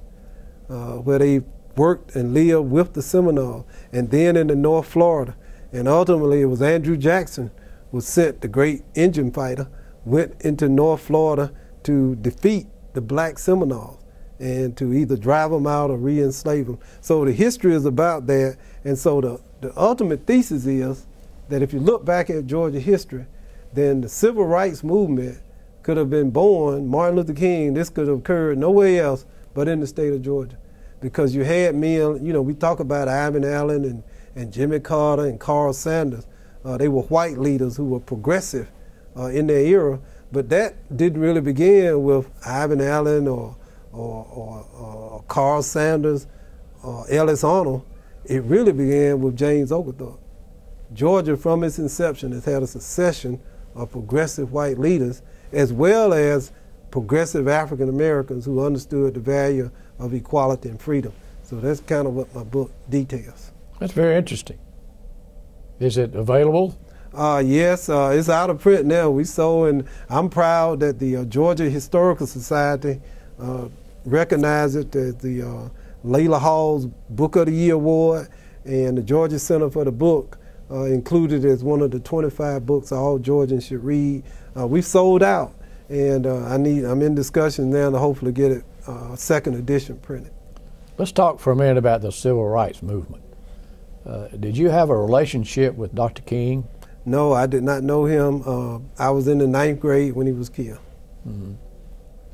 where they worked and lived with the Seminoles, and then into North Florida. And ultimately it was Andrew Jackson was sent, the great engine fighter, went into North Florida to defeat the black Seminoles and to either drive them out or re-enslave them. So the history is about that. And so the ultimate thesis is that if you look back at Georgia history, then the civil rights movement could have been born, Martin Luther King, this could have occurred nowhere else but in the state of Georgia. Because you had men, you know, we talk about Ivan Allen and Jimmy Carter and Carl Sanders. They were white leaders who were progressive in their era, but that didn't really begin with Ivan Allen or Carl Sanders or Ellis Arnold. It really began with James Oglethorpe. Georgia, from its inception, has had a succession of progressive white leaders, as well as progressive African Americans who understood the value of equality and freedom. So that's kind of what my book details. That's very interesting. Is it available? Yes, it's out of print now. We sold, and I'm proud that the Georgia Historical Society recognized it as the Layla Hall's Book of the Year Award, and the Georgia Center for the Book included it as one of the 25 books all Georgians should read. We've sold out, and I'm in discussion now to hopefully get it second edition printed. Let's talk for a minute about the civil rights movement. Did you have a relationship with Dr. King? No, I did not know him. I was in the 9th grade when he was killed.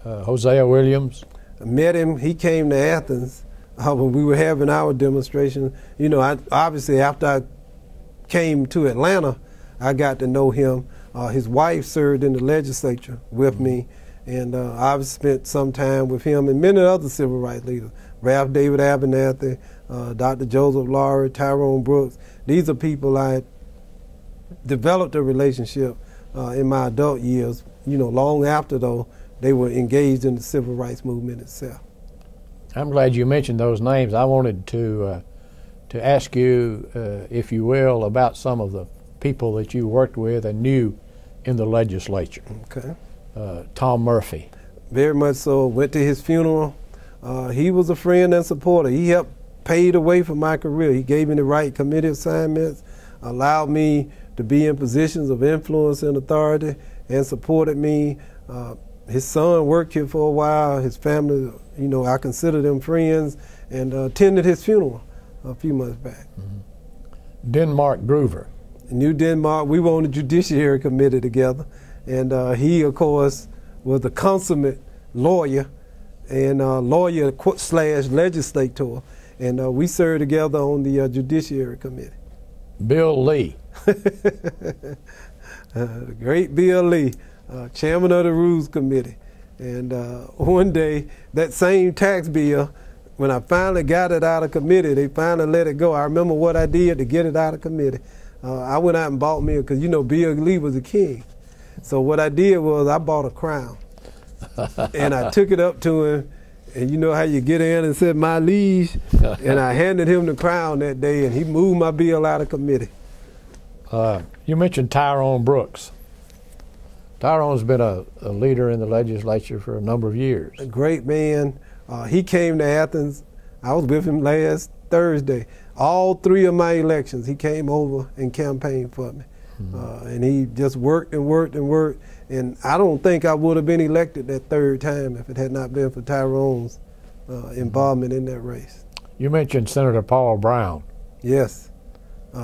Hosea Williams? I met him. He came to Athens when we were having our demonstration. You know, obviously after I came to Atlanta, I got to know him. His wife served in the legislature with me, And I've spent some time with him and many other civil rights leaders, Ralph David Abernathy, Dr. Joseph Lowry, Tyrone Brooks. These are people I developed a relationship in my adult years, long after, though, they were engaged in the civil rights movement itself. I'm glad you mentioned those names. I wanted to ask you, if you will, about some of the people that you worked with and knew in the legislature. Okay. Tom Murphy. Very much so. Went to his funeral. He was a friend and supporter. He helped pave the way for my career. He gave me the right committee assignments, allowed me to be in positions of influence and authority, and supported me. His son worked here for a while. His family, I consider them friends, and attended his funeral a few months back. Mm-hmm. Denmark Groover. Knew Denmark. We were on the Judiciary Committee together, and he, of course, was a consummate lawyer and lawyer/legislator, and we served together on the Judiciary Committee. Bill Lee. The great Bill Lee, chairman of the Rules Committee. And one day, that same tax bill, when I finally got it out of committee, they finally let it go. I remember what I did to get it out of committee. I went out and bought me, because Bill Lee was a king. So what I did was I bought a crown. And I took it up to him, and you know how you get in and said, "My liege," and I handed him the crown that day, and he moved my bill out of committee. You mentioned Tyrone Brooks. Tyrone's been a leader in the legislature for a number of years. A great man. He came to Athens. I was with him last Thursday. All 3 of my elections, he came over and campaigned for me. Mm-hmm. And he just worked and worked and worked. And I don't think I would have been elected that 3rd time if it had not been for Tyrone's involvement in that race. You mentioned Senator Paul Brown. Yes.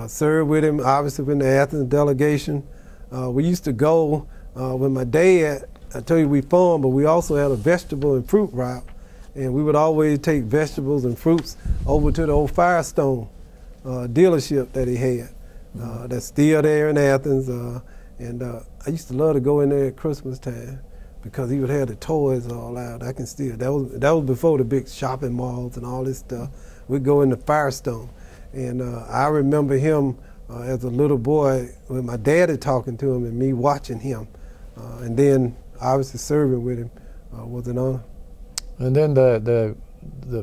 Served with him, obviously, in the Athens delegation. We used to go with my dad. I tell you, we farmed, but we also had a vegetable and fruit route. And we would always take vegetables and fruits over to the old Firestone dealership that he had. That's still there in Athens. And I used to love to go in there at Christmas time because he would have the toys all out. I can still, that was before the big shopping malls and all this stuff. We'd go into Firestone. And I remember him as a little boy with my daddy talking to him and me watching him. And then obviously serving with him was an honor. And then the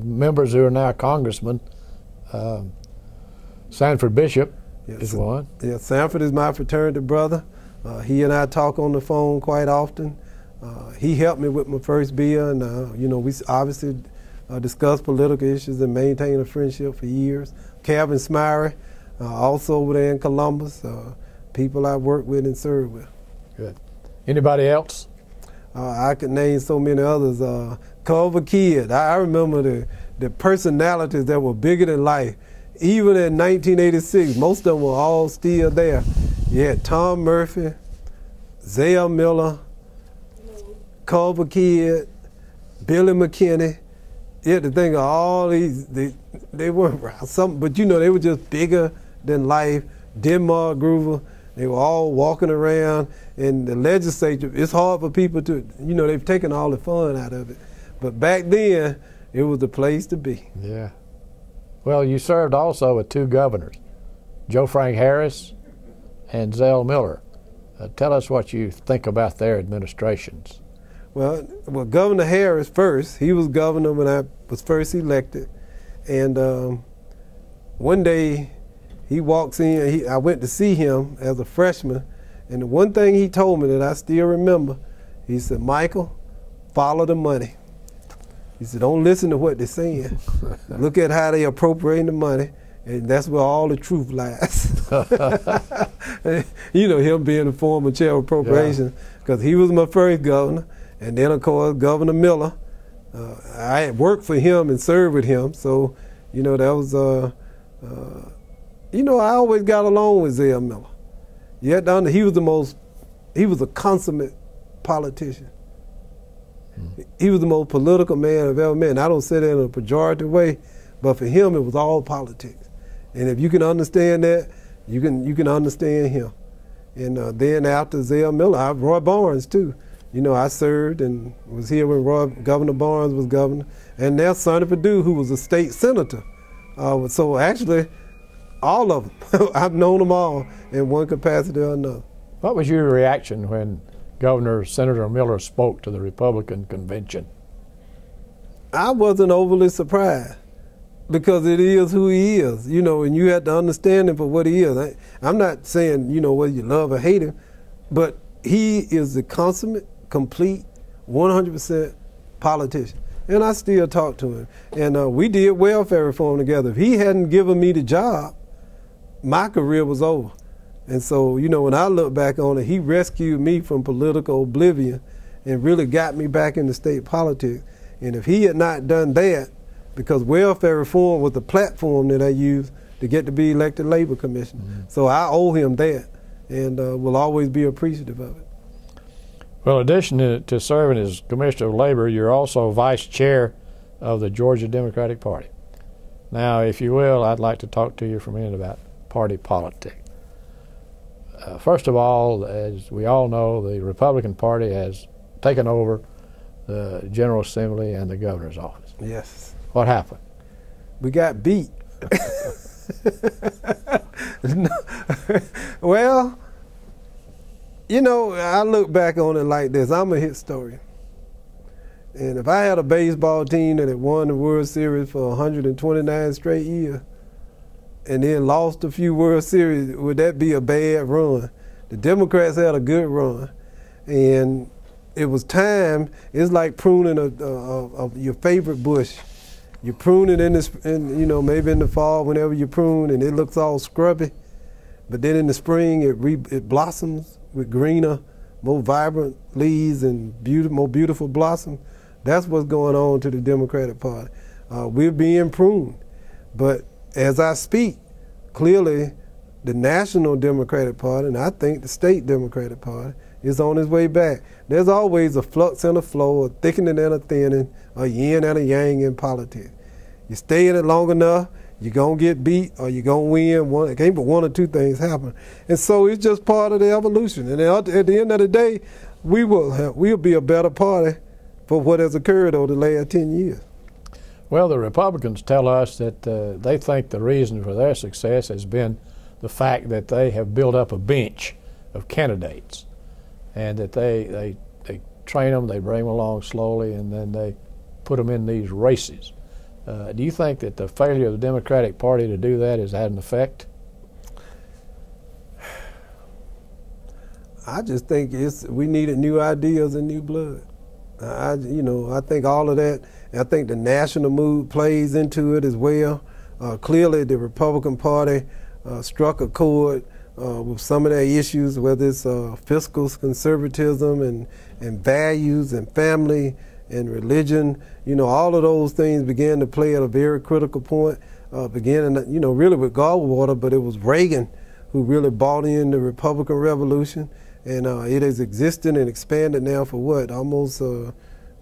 members who are now congressmen, Sanford Bishop is one. Yeah, Sanford is my fraternity brother. He and I talk on the phone quite often. He helped me with my first bill, and we obviously discussed political issues and maintained a friendship for years. Calvin Smyrie, also over there in Columbus, people I worked with and served with. Good. Anybody else? I could name so many others. Culver Kidd. I remember the personalities that were bigger than life. Even in 1986, most of them were all still there. You had Tom Murphy, Zell Miller, Culver Kidd, Billy McKinney. You had to think of all these, they weren't something, but they were just bigger than life. Denmark Groover, they were all walking around in the legislature. It's hard for people to, they've taken all the fun out of it. But back then, it was the place to be. Yeah. Well, you served also with 2 governors, Joe Frank Harris and Zell Miller. Tell us what you think about their administrations. Well, Governor Harris first. He was governor when I was first elected. And one day, he walks in. I went to see him as a freshman. And the one thing he told me that I still remember, he said, "Michael, follow the money." He said, "Don't listen to what they're saying. Look at how they appropriating the money, and that's where all the truth lies." Him being the former chair of appropriations, because he was my first governor, and then of course Governor Miller. I had worked for him and served with him, so that was I always got along with Zell Miller. Yet he was a consummate politician. He was the most political man I've ever met. And I don't say that in a pejorative way, but for him it was all politics. And if you can understand that, you can understand him. And then after Zell Miller, Roy Barnes too. You know, I served and was here when Governor Barnes was governor, and now Sonny Perdue, who was a state senator. So actually, all of them, I've known them all in one capacity or another. What was your reaction when Senator Miller spoke to the Republican convention? I wasn't overly surprised, because it is who he is, you know, and you have to understand him for what he is. I'm not saying, you know, whether you love or hate him, but he is the consummate, complete, 100% politician. And I still talk to him. And we did welfare reform together. If he hadn't given me the job, my career was over. And so, you know, when I look back on it, he rescued me from political oblivion and really got me back into state politics. And if he had not done that, because welfare reform was the platform that I used to get to be elected labor commissioner. So I owe him that, and will always be appreciative of it. Well, in addition to serving as Commissioner of Labor, you're also Vice Chair of the Georgia Democratic Party. Now, if you will, I'd like to talk to you for a minute about party politics. First of all, as we all know, the Republican Party has taken over the General Assembly and the governor's office. Yes. What happened? We got beat. Well, you know, I look back on it like this. I'm a historian. And if I had a baseball team that had won the World Series for 129 straight years and then lost a few World Series, would that be a bad run? The Democrats had a good run. And it was time. It's like pruning your favorite bush. You prune it you know, maybe in the fall, whenever you prune, and it looks all scrubby. But then in the spring, it blossoms with greener, more vibrant leaves and more beautiful blossoms. That's what's going on to the Democratic Party. We're being pruned. But as I speak, clearly the National Democratic Party, and I think the State Democratic Party, is on its way back. There's always a flux and a flow, a thickening and a thinning, a yin and a yang in politics. You stay in it long enough, you're going to get beat or you're going to win. It can't but one or two things happen. And so it's just part of the evolution. And at the end of the day, we'll be a better party for what has occurred over the last 10 years. Well, the Republicans tell us that they think the reason for their success has been the fact that they have built up a bench of candidates, and that they train them, they bring them along slowly, and then they put them in these races. Do you think that the failure of the Democratic Party to do that has had an effect? I just think we needed new ideas and new blood. I think all of that. I think the national mood plays into it as well. Clearly, the Republican Party struck a chord with some of their issues, whether it's fiscal conservatism and values and family and religion. You know, all of those things began to play at a very critical point, beginning, you know, really with Goldwater, but it was Reagan who really bought in the Republican Revolution. And it has existed and expanded now for what, almost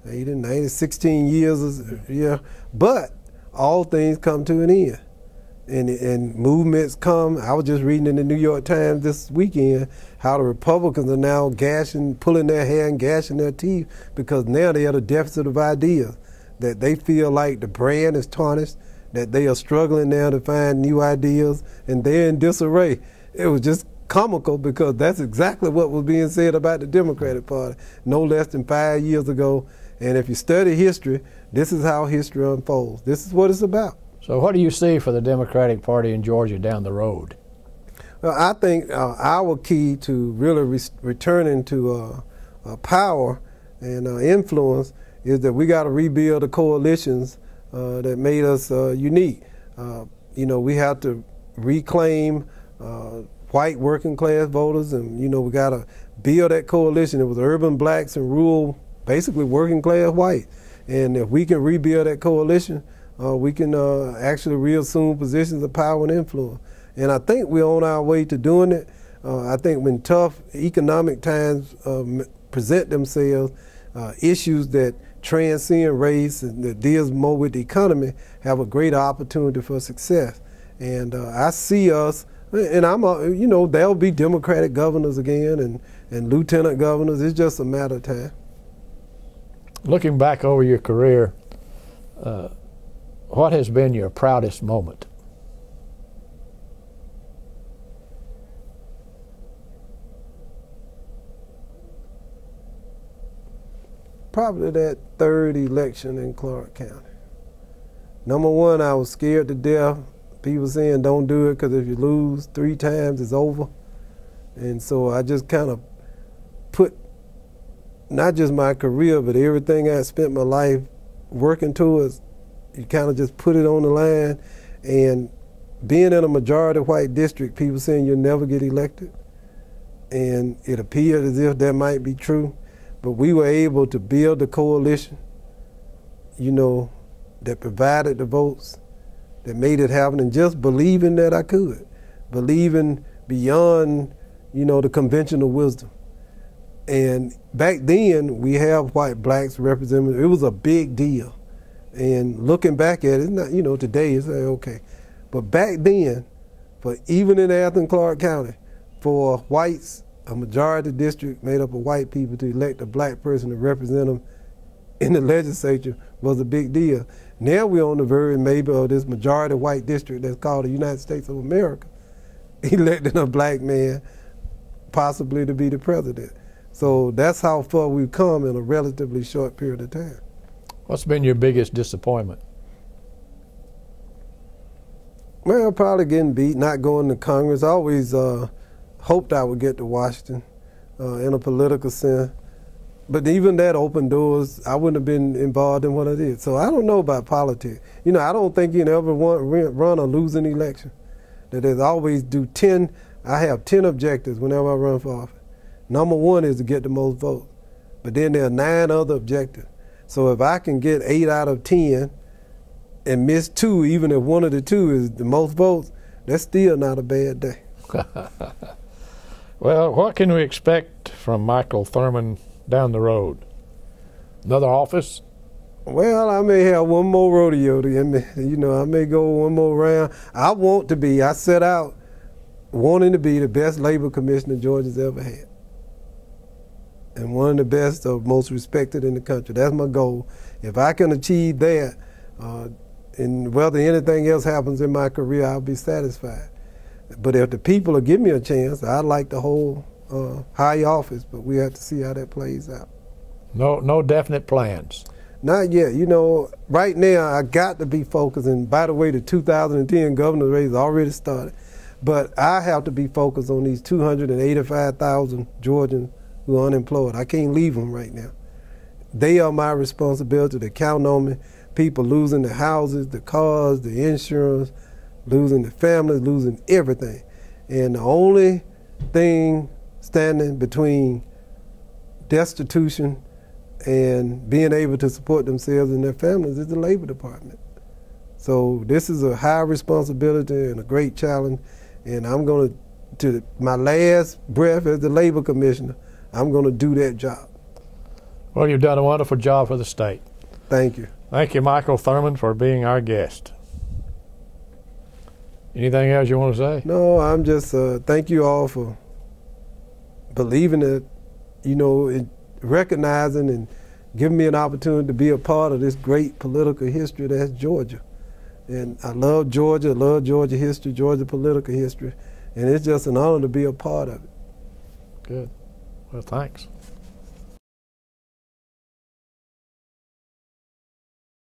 16 years, yeah. But all things come to an end. And movements come. I was just reading in the New York Times this weekend how the Republicans are now pulling their hair and gashing their teeth because now they have a deficit of ideas, that they feel like the brand is tarnished, that they are struggling now to find new ideas, and they're in disarray. It was just comical because that's exactly what was being said about the Democratic Party no less than 5 years ago. And if you study history, this is how history unfolds. This is what it's about. So what do you see for the Democratic Party in Georgia down the road? Well, I think our key to really returning to power and influence is that we got to rebuild the coalitions that made us unique. You know, we have to reclaim white working class voters, and you know, we got to build that coalition. It was urban blacks and rural, basically working class white. And if we can rebuild that coalition, we can actually reassume positions of power and influence. And I think we're on our way to doing it. I think when tough economic times present themselves, issues that transcend race and that deals more with the economy have a greater opportunity for success. And I see us And you know, there'll be Democratic governors again and lieutenant governors. It's just a matter of time. Looking back over your career, what has been your proudest moment? Probably that third election in Clark County. Number one, I was scared to death. People saying don't do it because if you lose 3 times, it's over. And so I just kind of put not just my career, but everything I spent my life working towards, you kind of just put it on the line. And being in a majority white district, people saying you'll never get elected. And it appeared as if that might be true. But we were able to build a coalition, you know, that provided the votes, that made it happen, and just believing that I could, believing beyond, you know, the conventional wisdom. And back then, we have white blacks represented. It was a big deal. And looking back at it, it's not, you know, today it's like, okay. But back then, for even in Athens, Clark County, for whites, a majority district made up of white people, to elect a black person to represent them in the legislature was a big deal. Now we're on the verge maybe of this majority white district that's called the United States of America, electing a black man possibly to be the president. So that's how far we've come in a relatively short period of time. What's been your biggest disappointment? Well, probably getting beat, not going to Congress. I always hoped I would get to Washington in a political sense. But even that opened doors. I wouldn't have been involved in what I did. So I don't know about politics. You know, I don't think you can ever run or lose an election. That there's always I have 10 objectives whenever I run for office. Number one is to get the most votes. But then there are 9 other objectives. So if I can get 8 out of 10 and miss 2, even if one of the 2 is the most votes, that's still not a bad day. Well, what can we expect from Michael Thurmond down the road? Another office? Well, I may have one more rodeo. You know, I may go one more round. I set out wanting to be the best labor commissioner Georgia's ever had. And one of the best or most respected in the country. That's my goal. If I can achieve that, and whether anything else happens in my career, I'll be satisfied. But if the people will give me a chance, I'd like to hold high office, but we have to see how that plays out. No definite plans? Not yet. You know, right now I got to be focused, and by the way, the 2010 governor's race already started. But I have to be focused on these 285,000 Georgians who are unemployed. I can't leave them right now. They are my responsibility. They count on me. People losing their houses, the cars, the insurance, losing their families, losing everything. And the only thing standing between destitution and being able to support themselves and their families is the Labor Department. So this is a high responsibility and a great challenge, and I'm going to my last breath as the Labor Commissioner, I'm going to do that job. Well, you've done a wonderful job for the state. Thank you. Thank you, Michael Thurmond, for being our guest. Anything else you want to say? No, I'm just thank you all for believing it, you know, recognizing and giving me an opportunity to be a part of this great political history that's Georgia. And I love Georgia history, Georgia political history, and it's just an honor to be a part of it. Good. Well, thanks.